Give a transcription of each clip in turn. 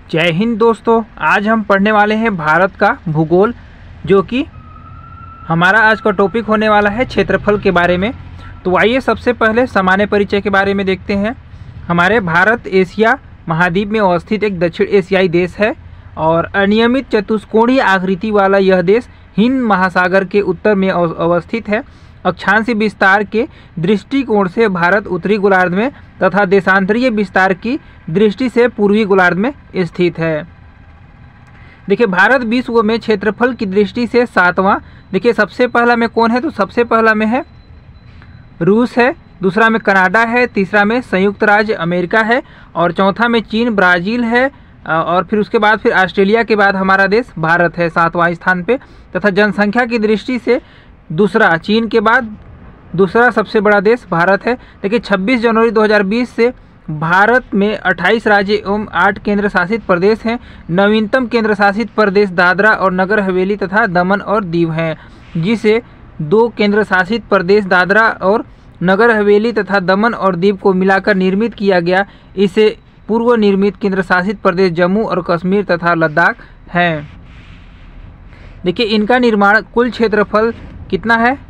जय हिंद दोस्तों। आज हम पढ़ने वाले हैं भारत का भूगोल, जो कि हमारा आज का टॉपिक होने वाला है क्षेत्रफल के बारे में। तो आइए सबसे पहले सामान्य परिचय के बारे में देखते हैं। हमारे भारत एशिया महाद्वीप में अवस्थित एक दक्षिण एशियाई देश है और अनियमित चतुष्कोणीय आकृति वाला यह देश हिंद महासागर के उत्तर में अवस्थित है। अक्षांशीय विस्तार के दृष्टिकोण से भारत उत्तरी गोलार्ध में तथा देशांतरीय विस्तार की दृष्टि से पूर्वी गोलार्ध में स्थित है। देखिए, भारत विश्व में क्षेत्रफल की दृष्टि से सातवां। देखिए, सबसे पहला में कौन है? तो सबसे पहला में है रूस है, दूसरा में कनाडा है, तीसरा में संयुक्त राज्य अमेरिका है और चौथा में चीन ब्राज़ील है और फिर उसके बाद फिर ऑस्ट्रेलिया के बाद हमारा देश भारत है सातवां स्थान पे। तथा जनसंख्या की दृष्टि से दूसरा, चीन के बाद दूसरा सबसे बड़ा देश भारत है। देखिए, 26 जनवरी 2020 से भारत में 28 राज्य एवं 8 केंद्र शासित प्रदेश हैं। नवीनतम केंद्र शासित प्रदेश दादरा और नगर हवेली तथा दमन और दीव हैं, जिसे 2 केंद्र शासित प्रदेश दादरा और नगर हवेली तथा दमन और दीव को मिलाकर निर्मित किया गया। इसे पूर्व निर्मित केंद्र शासित प्रदेश जम्मू और कश्मीर तथा लद्दाख हैं। देखिए, इनका निर्माण कुल क्षेत्रफल कितना है?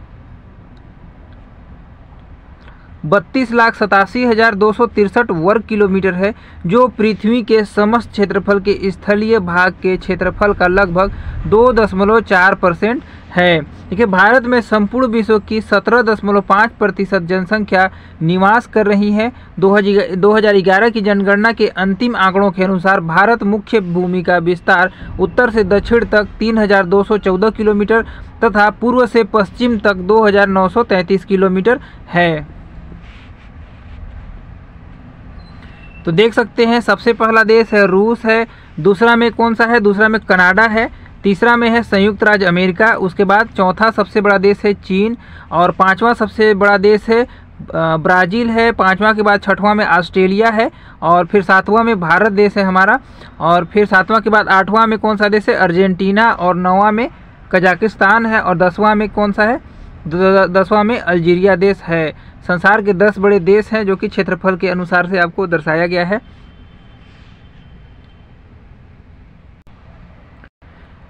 32,87,263 वर्ग किलोमीटर है, जो पृथ्वी के समस्त क्षेत्रफल के स्थलीय भाग के क्षेत्रफल का लगभग 2.4% है। देखिए, भारत में संपूर्ण विश्व की 17.5% जनसंख्या निवास कर रही है। 2011 की जनगणना के अंतिम आंकड़ों के अनुसार भारत मुख्य भूमि का विस्तार उत्तर से दक्षिण तक 3,214 किलोमीटर तथा पूर्व से पश्चिम तक 2,933 किलोमीटर है। तो देख सकते हैं, सबसे पहला देश है रूस है, दूसरा में कौन सा है? दूसरा में कनाडा है, तीसरा में है संयुक्त राज्य अमेरिका, उसके बाद चौथा सबसे बड़ा देश है चीन और पांचवा सबसे बड़ा देश है ब्राज़ील है, पांचवा के बाद छठवां में ऑस्ट्रेलिया है और फिर सातवां में भारत देश है हमारा, और फिर सातवां के बाद आठवां में कौन सा देश है? अर्जेंटीना, और नौवां में कजाकिस्तान है और 10वां में कौन सा है? 10वां में अल्जीरिया देश है। संसार के 10 बड़े देश हैं जो कि क्षेत्रफल के अनुसार से आपको दर्शाया गया है।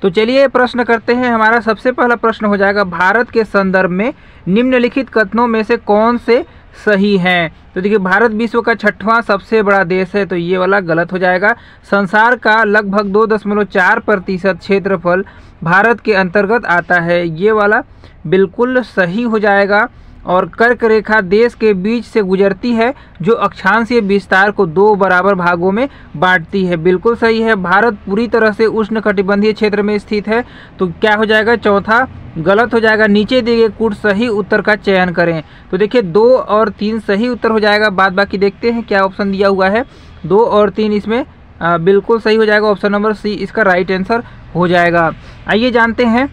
तो चलिए प्रश्न करते हैं। हमारा सबसे पहला प्रश्न हो जाएगा, भारत के संदर्भ में निम्नलिखित कथनों में से कौन से सही हैं? तो देखिए, भारत विश्व का 6वां सबसे बड़ा देश है, तो ये वाला गलत हो जाएगा। संसार का लगभग 2.4% क्षेत्रफल भारत के अंतर्गत आता है, ये वाला बिल्कुल सही हो जाएगा। और कर्क रेखा देश के बीच से गुजरती है, जो अक्षांशीय विस्तार को 2 बराबर भागों में बांटती है, बिल्कुल सही है। भारत पूरी तरह से उष्णकटिबंधीय क्षेत्र में स्थित है, तो क्या हो जाएगा? चौथा गलत हो जाएगा। नीचे दिए गए कुछ सही उत्तर का चयन करें। तो देखिए, 2 और 3 सही उत्तर हो जाएगा। बाद बाकी देखते हैं क्या ऑप्शन दिया हुआ है। 2 और 3 इसमें बिल्कुल सही हो जाएगा। ऑप्शन नंबर सी इसका राइट आंसर हो जाएगा। आइए जानते हैं,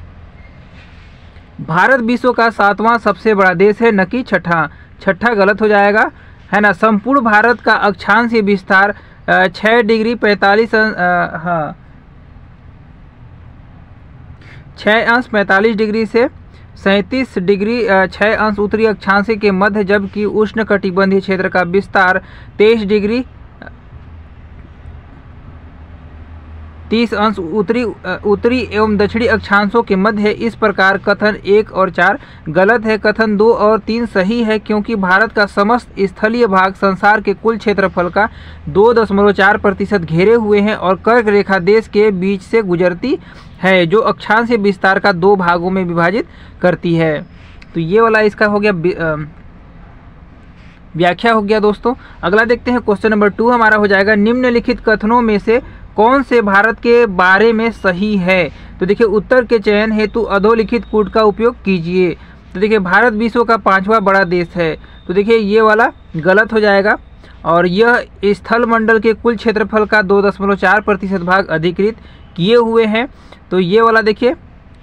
भारत विश्व का 7वां सबसे बड़ा देश है, न कि छठा गलत हो जाएगा, है ना। संपूर्ण भारत का अक्षांशीय विस्तार 6 डिग्री 45 डिग्री से 37 डिग्री 6 अंश उत्तरी अक्षांशीय के मध्य, जबकि उष्णकटिबंधीय क्षेत्र का विस्तार 23 डिग्री 30 अंश उत्तरी एवं दक्षिणी अक्षांशों के मध्य है। इस प्रकार कथन 1 और 4 गलत है। कथन 2 और 3 सही है, क्योंकि भारत का समस्त स्थलीय भाग संसार के कुल क्षेत्रफल का 2.4% घेरे हुए हैं और कर्क रेखा देश के बीच से गुजरती है, जो अक्षांशीय विस्तार का 2 भागों में विभाजित करती है। तो ये वाला इसका हो गया व्याख्या हो गया दोस्तों। अगला देखते हैं, क्वेश्चन नंबर 2 हमारा हो जाएगा, निम्नलिखित कथनों में से कौन से भारत के बारे में सही है? तो देखिए, उत्तर के चयन हेतु अधोलिखित कूट का उपयोग कीजिए। तो देखिए, भारत विश्व का 5वां बड़ा देश है, तो देखिए ये वाला गलत हो जाएगा और यह स्थल मंडल के कुल क्षेत्रफल का 2.4% भाग अधिकृत किए हुए हैं, तो ये वाला देखिए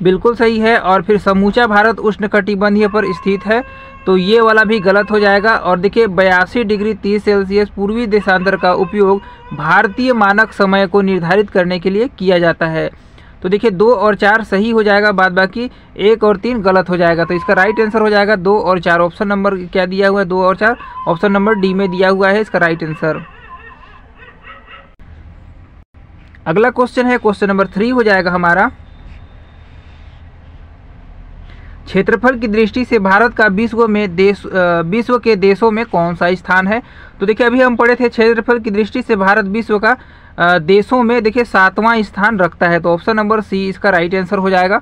बिल्कुल सही है। और फिर समूचा भारत उष्णकटिबंधीय पर स्थित है, तो ये वाला भी गलत हो जाएगा। और देखिए, 82 डिग्री 30 सेल्सियस पूर्वी देशांतर का उपयोग भारतीय मानक समय को निर्धारित करने के लिए किया जाता है। तो देखिए, 2 और 4 सही हो जाएगा, बाद बाकी 1 और 3 गलत हो जाएगा। तो इसका राइट आंसर हो जाएगा 2 और 4। ऑप्शन नंबर क्या दिया हुआ है? 2 और 4 ऑप्शन नंबर डी में दिया हुआ है इसका राइट आंसर। अगला क्वेश्चन है क्वेश्चन नंबर 3 हो जाएगा हमारा, क्षेत्रफल की दृष्टि से भारत का विश्व के देशों में कौन सा स्थान है। तो देखिए अभी हम पढ़े थे क्षेत्रफल की दृष्टि से भारत विश्व का देशों में देखिए 7वां स्थान रखता है, तो ऑप्शन नंबर सी इसका राइट आंसर हो जाएगा,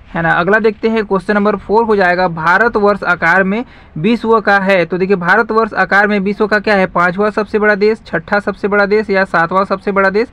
है ना। अगला देखते हैं क्वेश्चन नंबर 4 हो जाएगा, भारतवर्ष आकार में विश्व का है। तो देखिए भारतवर्ष आकार में विश्व का क्या है, 5वां सबसे बड़ा देश, 6ठा सबसे बड़ा देश या 7वां सबसे बड़ा देश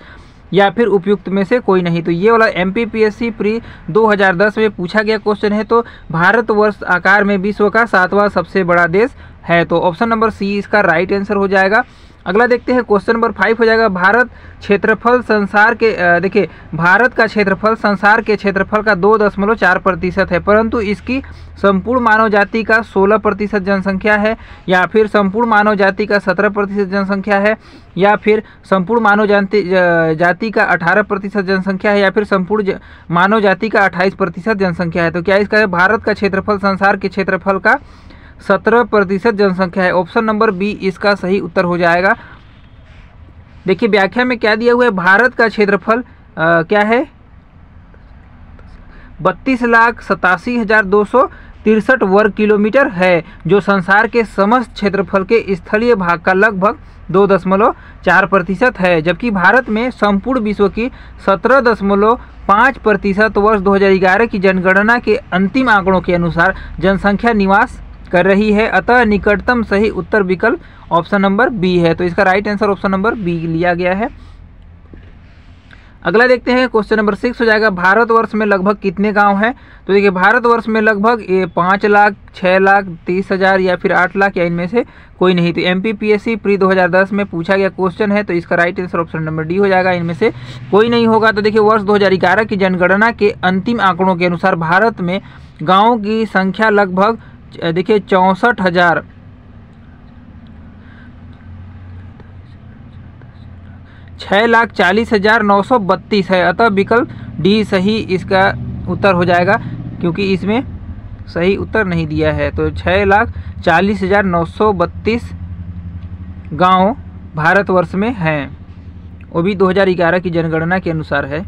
या फिर उपयुक्त में से कोई नहीं। तो ये वाला MPPSC प्री 2010 में पूछा गया क्वेश्चन है। तो भारतवर्ष आकार में विश्व का 7वां सबसे बड़ा देश है, तो ऑप्शन नंबर सी इसका राइट आंसर हो जाएगा। अगला देखते हैं क्वेश्चन नंबर 5 हो जाएगा, भारत क्षेत्रफल संसार के देखिए भारत का क्षेत्रफल संसार के क्षेत्रफल का 2.4% है, परंतु इसकी संपूर्ण मानव जाति का 16% जनसंख्या है या फिर संपूर्ण मानव जाति का 17% जनसंख्या है या फिर संपूर्ण मानव जाति का 18% जनसंख्या है या फिर संपूर्ण मानव जाति का 28% जनसंख्या है। तो क्या इसका है, भारत का क्षेत्रफल संसार के क्षेत्रफल का 17% जनसंख्या है, ऑप्शन नंबर बी इसका सही उत्तर हो जाएगा। देखिए व्याख्या में क्या दिया हुआ है, भारत का क्षेत्रफल क्या है 32,87,263 वर्ग किलोमीटर है, जो संसार के समस्त क्षेत्रफल के स्थलीय भाग का लगभग 2.4% है, जबकि भारत में संपूर्ण विश्व की 17.5% वर्ष 2011 की जनगणना के अंतिम आंकड़ों के अनुसार जनसंख्या निवास कर रही है। अतः निकटतम सही उत्तर विकल्प ऑप्शन नंबर बी है, तो इसका right answer option number B लिया गया है। अगला देखते हैं क्वेश्चन नंबर 6 हो जाएगा, भारतवर्ष में लगभग कितने गांव हैं। तो देखिए भारतवर्ष में लगभग 5 लाख, 6 लाख, 30,000 या फिर 8 लाख या इनमें से कोई नहीं। तो MPPSC प्री 2010 में पूछा गया क्वेश्चन है, तो इसका right answer option number D हो जाएगा, इनमें से कोई नहीं होगा। तो देखिए वर्ष 2011 की जनगणना के अंतिम आंकड़ों के अनुसार भारत में गाँवों की संख्या लगभग देखिए 64,000 6,40,932 है, अतः विकल्प डी सही इसका उत्तर हो जाएगा, क्योंकि इसमें सही उत्तर नहीं दिया है। तो 6,40,932 गांव भारतवर्ष में हैं, वो भी 2011 की जनगणना के अनुसार है।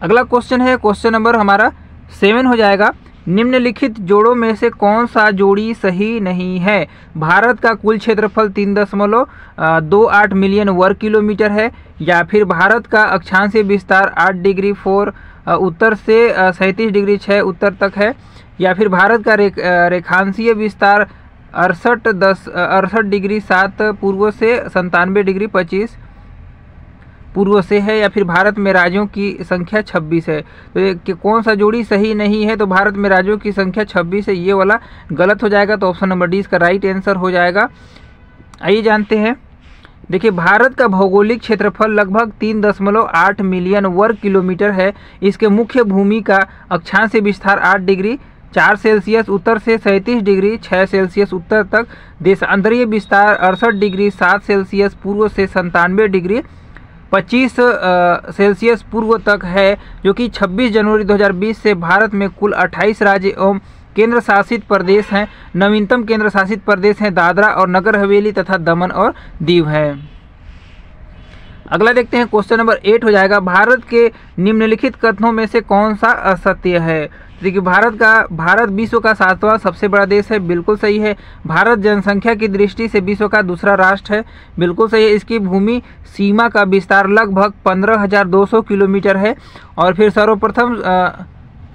अगला क्वेश्चन है क्वेश्चन नंबर हमारा 7 हो जाएगा, निम्नलिखित जोड़ों में से कौन सा जोड़ी सही नहीं है। भारत का कुल क्षेत्रफल 3.28 मिलियन वर्ग किलोमीटर है, या फिर भारत का अक्षांशीय विस्तार 8 डिग्री 4 उत्तर से 37 डिग्री 6 उत्तर तक है, या फिर भारत का रेखांशीय विस्तार 68 डिग्री 7 पूर्व से 97 डिग्री 25 पूर्व से है, या फिर भारत में राज्यों की संख्या 26 है। तो कौन सा जोड़ी सही नहीं है, तो भारत में राज्यों की संख्या 26 है, ये वाला गलत हो जाएगा, तो ऑप्शन नंबर डी इसका राइट आंसर हो जाएगा। आइए जानते हैं, देखिए भारत का भौगोलिक क्षेत्रफल लगभग 3.8 मिलियन वर्ग किलोमीटर है। इसके मुख्य भूमि का अक्षांशीय विस्तार 8 डिग्री 4 सेल्सियस उत्तर से 37 डिग्री 6 सेल्सियस उत्तर तक, देशांतरीय विस्तार 68 डिग्री 7 सेल्सियस पूर्व से 97 डिग्री 25 सेल्सियस पूर्व तक है, जो कि 26 जनवरी 2020 से भारत में कुल 28 राज्य एवं केंद्र शासित प्रदेश हैं। नवीनतम केंद्र शासित प्रदेश हैं दादरा और नगर हवेली तथा दमन और दीव है। अगला देखते हैं क्वेश्चन नंबर 8 हो जाएगा, भारत के निम्नलिखित कथनों में से कौन सा असत्य है। देखिए भारत विश्व का 7वां सबसे बड़ा देश है, बिल्कुल सही है। भारत जनसंख्या की दृष्टि से विश्व का दूसरा राष्ट्र है, बिल्कुल सही है। इसकी भूमि सीमा का विस्तार लगभग 15,200 किलोमीटर है। और फिर सर्वप्रथम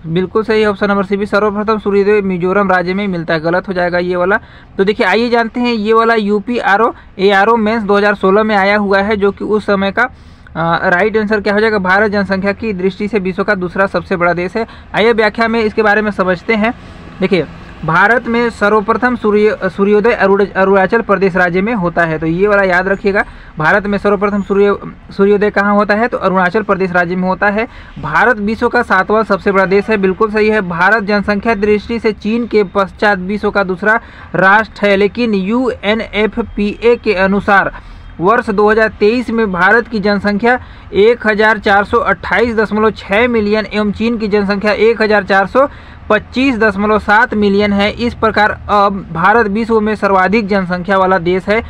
बिल्कुल सही ऑप्शन नंबर सी भी, सर्वप्रथम सूर्योदय मिजोरम राज्य में मिलता है, गलत हो जाएगा ये वाला। तो देखिए आइए जानते हैं, ये वाला UPRO ARO मेंस 2016 में आया हुआ है, जो कि उस समय का राइट आंसर क्या हो जाएगा, भारत जनसंख्या की दृष्टि से विश्व का दूसरा सबसे बड़ा देश है। आइए व्याख्या में इसके बारे में समझते हैं। देखिए भारत में सर्वप्रथम सूर्योदय अरुणाचल प्रदेश राज्य में होता है, तो ये वाला याद रखिएगा। भारत में सर्वप्रथम सूर्योदय कहाँ होता है, तो अरुणाचल प्रदेश राज्य में होता है। भारत विश्व का 7वां सबसे बड़ा देश है, बिल्कुल सही है। भारत जनसंख्या दृष्टि से चीन के पश्चात विश्व का दूसरा राष्ट्र है, लेकिन UNFPA के अनुसार वर्ष 2023 में भारत की जनसंख्या 1428.6 मिलियन एवं चीन की जनसंख्या 1425.7 मिलियन है। इस प्रकार अब भारत विश्व में सर्वाधिक जनसंख्या वाला देश है।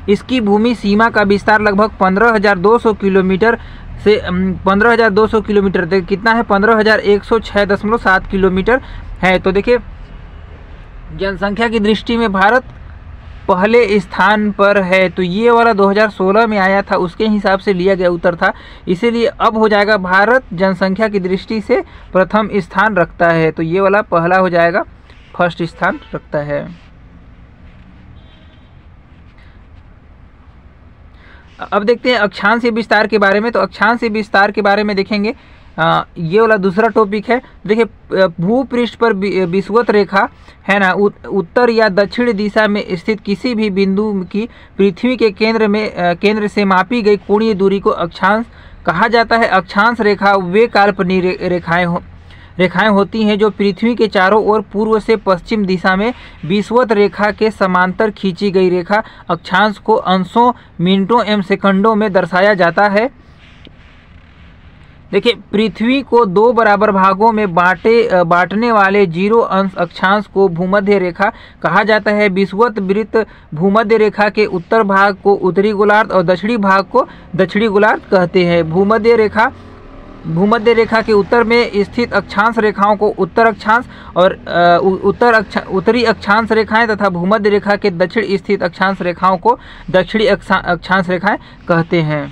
इसकी भूमि सीमा का विस्तार लगभग 15,200 किलोमीटर से 15,200 किलोमीटर कितना है 15,106.7 किलोमीटर है। तो देखिए जनसंख्या की दृष्टि में भारत पहले स्थान पर है। तो ये वाला 2016 में आया था, उसके हिसाब से लिया गया उत्तर था, इसीलिए अब हो जाएगा भारत जनसंख्या की दृष्टि से प्रथम स्थान रखता है। तो ये वाला पहला हो जाएगा, फर्स्ट स्थान रखता है। अब देखते हैं अक्षांश विस्तार के बारे में। तो अक्षांश विस्तार के बारे में देखेंगे, ये वाला दूसरा टॉपिक है। देखिए भूपृष्ठ पर विषुवत रेखा है ना, उत्तर या दक्षिण दिशा में स्थित किसी भी बिंदु की पृथ्वी के केंद्र से मापी गई कोणीय दूरी को अक्षांश कहा जाता है। अक्षांश रेखा वे काल्पनिक रेखाएं होती हैं जो पृथ्वी के चारों ओर पूर्व से पश्चिम दिशा में विषुवत रेखा के समांतर खींची गई रेखा अक्षांश को अंशों, मिनटों एवं सेकंडों में दर्शाया जाता है। देखिए पृथ्वी को दो बराबर भागों में बांटने वाले 0 अंश अक्षांश को भूमध्य रेखा कहा जाता है। विषुवत वृत्त भूमध्य रेखा के उत्तर भाग को उत्तरी गोलार्ध और दक्षिणी भाग को दक्षिणी गोलार्ध कहते हैं। भूमध्य रेखा के उत्तर में स्थित अक्षांश रेखाओं को उत्तर अक्षांश और उत्तरी अक्षांश रेखाएं तथा भूमध्य रेखा के दक्षिण स्थित अक्षांश रेखाओं को दक्षिणी अक्षांश रेखाएं कहते हैं।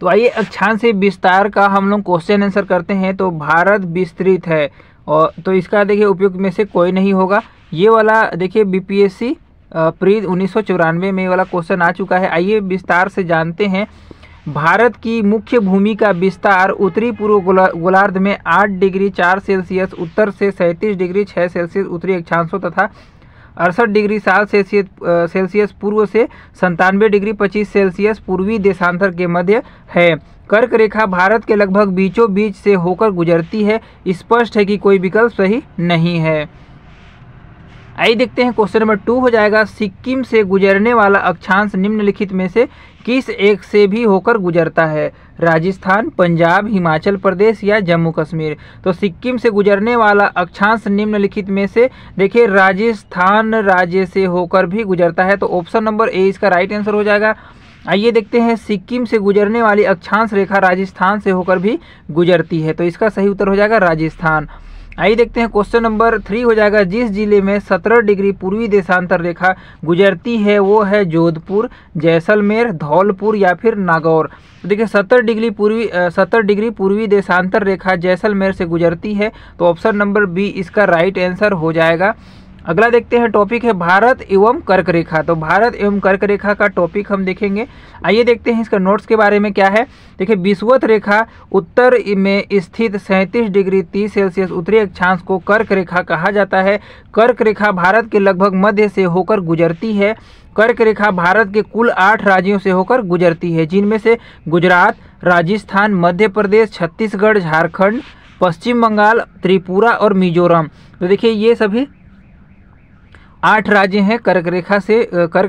तो आइए अक्षांश विस्तार का हम लोग क्वेश्चन आंसर करते हैं। तो भारत विस्तृत है, और तो इसका देखिए उपयुक्त में से कोई नहीं होगा। ये वाला देखिए बीपीएससी प्री 1994 में वाला क्वेश्चन आ चुका है। आइए विस्तार से जानते हैं। भारत की मुख्य भूमि का विस्तार उत्तरी पूर्व गोलार्ध में 8 डिग्री 4 सेल्सियस उत्तर से 37 डिग्री 6 सेल्सियस उत्तरी अक्षांशों तथा 68 डिग्री 7 सेल्सियस पूर्व से 97 डिग्री 25 सेल्सियस पूर्वी देशांतर के मध्य है। कर्क रेखा भारत के लगभग बीचों बीच से होकर गुजरती है। स्पष्ट है कि कोई विकल्प सही नहीं है। आइए देखते हैं क्वेश्चन नंबर 2 हो जाएगा, सिक्किम से गुजरने वाला अक्षांश निम्नलिखित में से किस एक से भी होकर गुजरता है? राजस्थान, पंजाब, हिमाचल प्रदेश या जम्मू कश्मीर। तो सिक्किम से गुजरने वाला अक्षांश निम्नलिखित में से देखिए राजस्थान राज्य से होकर भी गुजरता है। तो ऑप्शन नंबर ए इसका राइट आंसर हो जाएगा। आइए देखते हैं, सिक्किम से गुजरने वाली अक्षांश रेखा राजस्थान से होकर भी गुजरती है। तो इसका सही उत्तर हो जाएगा राजस्थान। आइए देखते हैं क्वेश्चन नंबर 3 हो जाएगा, जिस जिले में 17 डिग्री पूर्वी देशांतर रेखा गुजरती है वो है जोधपुर, जैसलमेर, धौलपुर या फिर नागौर। तो देखिए 70 डिग्री पूर्वी देशांतर रेखा जैसलमेर से गुजरती है। तो ऑप्शन नंबर बी इसका राइट आंसर हो जाएगा। अगला देखते हैं, टॉपिक है भारत एवं कर्क रेखा। तो भारत एवं कर्क रेखा का टॉपिक हम देखेंगे। आइए देखते हैं इसका नोट्स के बारे में क्या है। देखिए विषुवत रेखा उत्तर में स्थित 37 डिग्री 30 सेल्सियस उत्तरी अक्षांश को कर्क रेखा कहा जाता है। कर्क रेखा भारत के लगभग मध्य से होकर गुजरती है। कर्क रेखा भारत के कुल 8 राज्यों से होकर गुजरती है, जिनमें से गुजरात, राजस्थान, मध्य प्रदेश, छत्तीसगढ़, झारखंड, पश्चिम बंगाल, त्रिपुरा और मिजोरम। तो देखिए ये सभी 8 राज्य हैं कर्क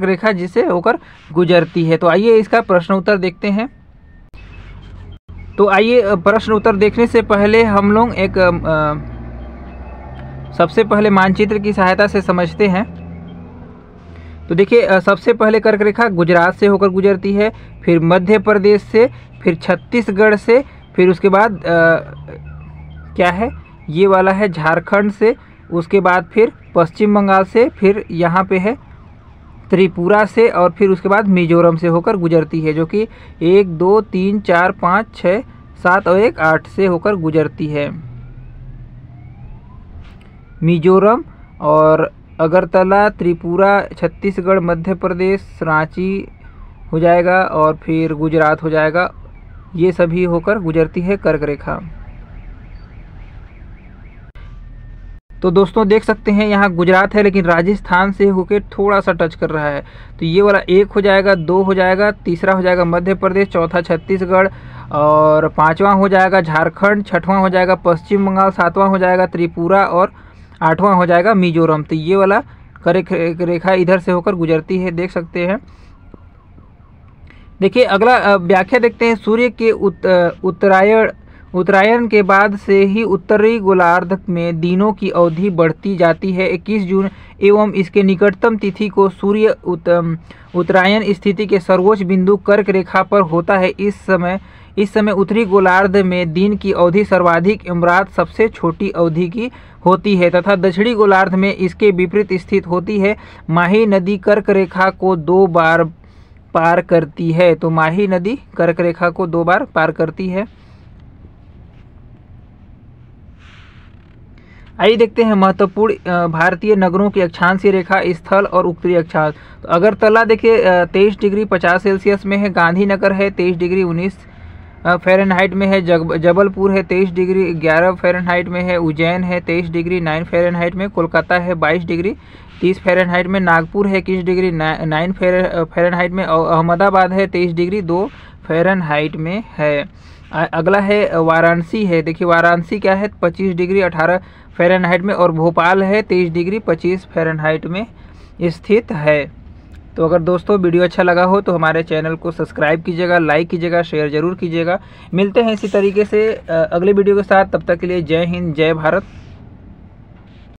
रेखा जिससे होकर गुजरती है। तो आइए इसका प्रश्न उत्तर देखते हैं। तो आइए प्रश्न उत्तर देखने से पहले हम लोग एक सबसे पहले मानचित्र की सहायता से समझते हैं। तो देखिए सबसे पहले कर्क रेखा गुजरात से होकर गुजरती है, फिर मध्य प्रदेश से, फिर छत्तीसगढ़ से, फिर उसके बाद क्या है ये वाला है झारखंड से, उसके बाद फिर पश्चिम बंगाल से, फिर यहाँ पे है त्रिपुरा से और फिर उसके बाद मिजोरम से होकर गुजरती है, जो कि 1 2 3 4 5 6 7 और 1 8 से होकर गुजरती है। मिजोरम और अगरतला, त्रिपुरा, छत्तीसगढ़, मध्य प्रदेश, रांची हो जाएगा और फिर गुजरात हो जाएगा। ये सभी होकर गुजरती है कर्क रेखा। तो दोस्तों देख सकते हैं यहाँ गुजरात है लेकिन राजस्थान से होकर थोड़ा सा टच कर रहा है। तो ये वाला 1 हो जाएगा, 2 हो जाएगा, तीसरा हो जाएगा मध्य प्रदेश, चौथा छत्तीसगढ़ और 5वां हो जाएगा झारखंड, 6वां हो जाएगा पश्चिम बंगाल, 7वां हो जाएगा त्रिपुरा और 8वां हो जाएगा मिजोरम। तो ये वाला कर्क रेखा इधर से होकर गुजरती है, देख सकते हैं। देखिए अगला व्याख्या देखते हैं, सूर्य के उत्तरायण के बाद से ही उत्तरी गोलार्ध में दिनों की अवधि बढ़ती जाती है। 21 जून एवं इसके निकटतम तिथि को सूर्य उत्तरायण स्थिति के सर्वोच्च बिंदु कर्क रेखा पर होता है। इस समय उत्तरी गोलार्ध में दिन की अवधि सर्वाधिक एवं रात सबसे छोटी अवधि की होती है तथा दक्षिणी गोलार्ध में इसके विपरीत स्थित होती है। माही नदी कर्क रेखा को 2 बार पार करती है। तो माही नदी कर्क रेखा को 2 बार पार करती है। आइए देखते हैं महत्वपूर्ण भारतीय नगरों की अक्षांशीय रेखा स्थल और उत्तरी अक्षांश। तो अगरतला देखिए 23 डिग्री 50 सेल्सियस में है। गांधीनगर है 23 डिग्री 19 फ़ारेनहाइट में है। जबलपुर है 23 डिग्री 11 फ़ारेनहाइट में है। उज्जैन है 23 डिग्री 9 फ़ारेनहाइट में। कोलकाता है 22 डिग्री 30 फ़ारेनहाइट में। नागपुर है 21 डिग्री 9 फ़ारेनहाइट में। और अहमदाबाद है 23 डिग्री 2 फ़ारेनहाइट में है। अगला है वाराणसी है, देखिए वाराणसी क्या है 25 डिग्री 18 फ़ारेनहाइट में। और भोपाल है 23 डिग्री 25 फ़ारेनहाइट में स्थित है। तो अगर दोस्तों वीडियो अच्छा लगा हो तो हमारे चैनल को सब्सक्राइब कीजिएगा, लाइक कीजिएगा, शेयर ज़रूर कीजिएगा। मिलते हैं इसी तरीके से अगले वीडियो के साथ। तब तक के लिए जय हिंद, जय भारत।